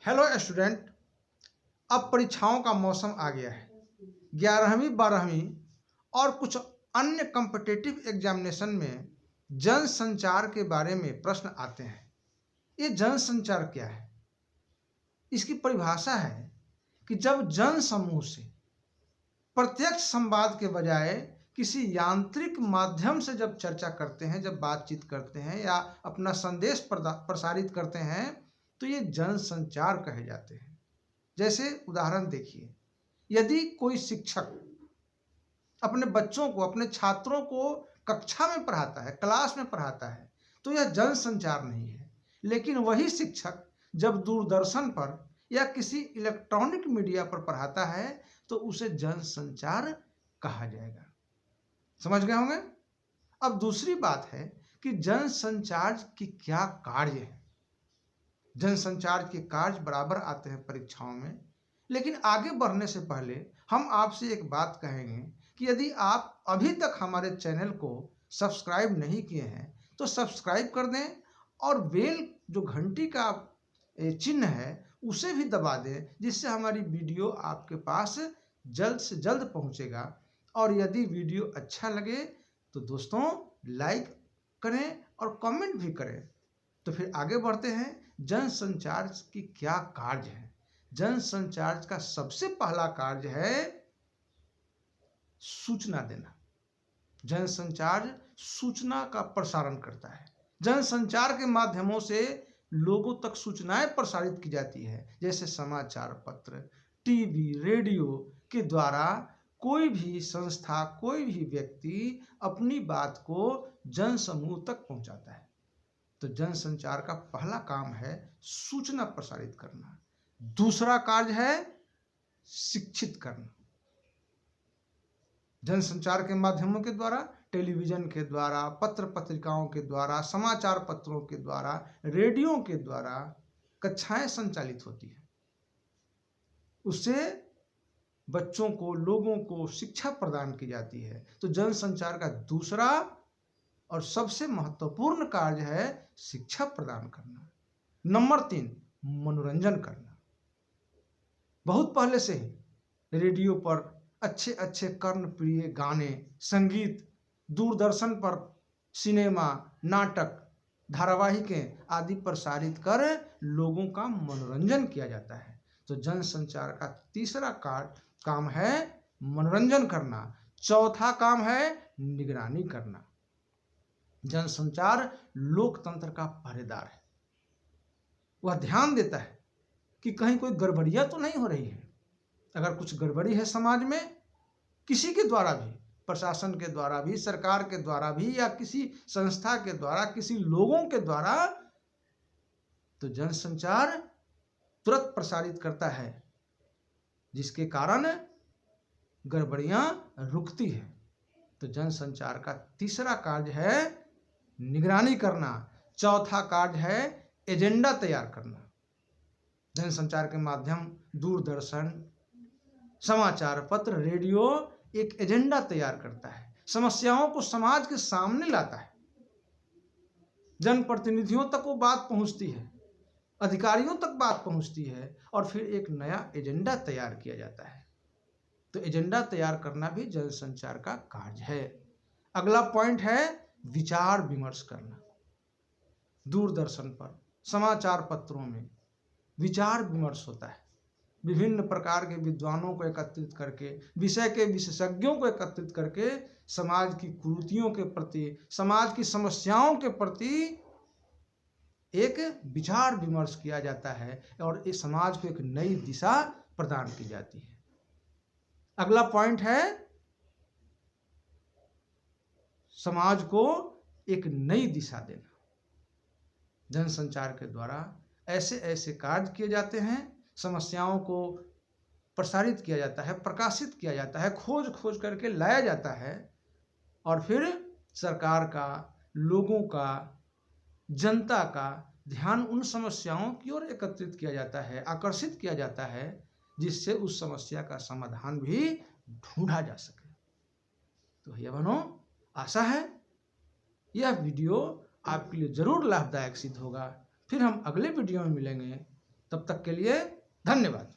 Hello student, अब परीक्षाओं का मौसम आ गया है। 11वीं 12वीं और कुछ अन्य कॉम्पिटिटिव एग्जामिनेशन में जनसंचार के बारे में प्रश्न आते हैं। ये जनसंचार क्या है? इसकी परिभाषा है कि जब जन समूह से प्रत्यक्ष संवाद के बजाय किसी यांत्रिक माध्यम से जब चर्चा करते हैं, जब बातचीत करते हैं या अपना संदेश प्रसारित करते हैं, तो ये जनसंचार कहे जाते हैं। जैसे उदाहरण देखिए, यदि कोई शिक्षक अपने बच्चों को, अपने छात्रों को कक्षा में पढ़ाता है, क्लास में पढ़ाता है, तो यह जनसंचार नहीं है। लेकिन वही शिक्षक जब दूरदर्शन पर या किसी इलेक्ट्रॉनिक मीडिया पर पढ़ाता है तो उसे जनसंचार कहा जाएगा। समझ गए होंगे? अब दूसरी बात है कि जनसंचार की क्या कार्य है। जनसंचार के कार्य बराबर आते हैं परीक्षाओं में, लेकिन आगे बढ़ने से पहले हम आपसे एक बात कहेंगे कि यदि आप अभी तक हमारे चैनल को सब्सक्राइब नहीं किए हैं तो सब्सक्राइब कर दें और बेल जो घंटी का चिन्ह है उसे भी दबा दें, जिससे हमारी वीडियो आपके पास जल्द से जल्द पहुंचेगा। और यदि वीडियो अच्छा लगे तो दोस्तों लाइक करें और कमेंट भी करें। तो फिर आगे बढ़ते हैं। जनसंचार की क्या कार्य है? जनसंचार का सबसे पहला कार्य है सूचना देना। जनसंचार सूचना का प्रसारण करता है। जनसंचार के माध्यमों से लोगों तक सूचनाएं प्रसारित की जाती है, जैसे समाचार पत्र, टीवी, रेडियो के द्वारा कोई भी संस्था, कोई भी व्यक्ति अपनी बात को जन समूह तक पहुंचाता है। तो जनसंचार का पहला काम है सूचना प्रसारित करना। दूसरा कार्य है शिक्षित करना। जनसंचार के माध्यमों के द्वारा, टेलीविजन के द्वारा, पत्र पत्रिकाओं के द्वारा, समाचार पत्रों के द्वारा, रेडियो के द्वारा कक्षाएं संचालित होती हैं। उससे बच्चों को, लोगों को शिक्षा प्रदान की जाती है। तो जनसंचार का दूसरा और सबसे महत्वपूर्ण कार्य है शिक्षा प्रदान करना। नंबर 3, मनोरंजन करना। बहुत पहले से ही रेडियो पर अच्छे अच्छे कर्णप्रिय गाने, संगीत, दूरदर्शन पर सिनेमा, नाटक, धारावाहिकें आदि प्रसारित कर लोगों का मनोरंजन किया जाता है। तो जनसंचार का तीसरा काम है मनोरंजन करना। चौथा काम है निगरानी करना। जनसंचार लोकतंत्र का पहरेदार है। वह ध्यान देता है कि कहीं कोई गड़बड़ियां तो नहीं हो रही है। अगर कुछ गड़बड़ी है समाज में, किसी के द्वारा भी, प्रशासन के द्वारा भी, सरकार के द्वारा भी, या किसी संस्था के द्वारा, किसी लोगों के द्वारा, तो जनसंचार तुरंत प्रसारित करता है, जिसके कारण गड़बड़ियां रुकती है। तो जनसंचार का तीसरा कार्य है निगरानी करना। चौथा कार्य है एजेंडा तैयार करना। जनसंचार के माध्यम दूरदर्शन, समाचार पत्र, रेडियो एक एजेंडा तैयार करता है, समस्याओं को समाज के सामने लाता है, जनप्रतिनिधियों तक वो बात पहुंचती है, अधिकारियों तक बात पहुंचती है और फिर एक नया एजेंडा तैयार किया जाता है। तो एजेंडा तैयार करना भी जनसंचार का कार्य है। अगला पॉइंट है विचार विमर्श करना। दूरदर्शन पर, समाचार पत्रों में विचार विमर्श होता है। विभिन्न प्रकार के विद्वानों को एकत्रित करके, विषय के विशेषज्ञों को एकत्रित करके समाज की कुरीतियों के प्रति, समाज की समस्याओं के प्रति एक विचार विमर्श किया जाता है और इस समाज को एक नई दिशा प्रदान की जाती है। अगला पॉइंट है समाज को एक नई दिशा देना। जनसंचार के द्वारा ऐसे ऐसे कार्य किए जाते हैं, समस्याओं को प्रसारित किया जाता है, प्रकाशित किया जाता है, खोज खोज करके लाया जाता है और फिर सरकार का, लोगों का, जनता का ध्यान उन समस्याओं की ओर एकत्रित किया जाता है, आकर्षित किया जाता है, जिससे उस समस्या का समाधान भी ढूंढा जा सके। तो भैया बहनों, आशा है यह वीडियो आपके लिए जरूर लाभदायक सिद्ध होगा। फिर हम अगले वीडियो में मिलेंगे। तब तक के लिए धन्यवाद।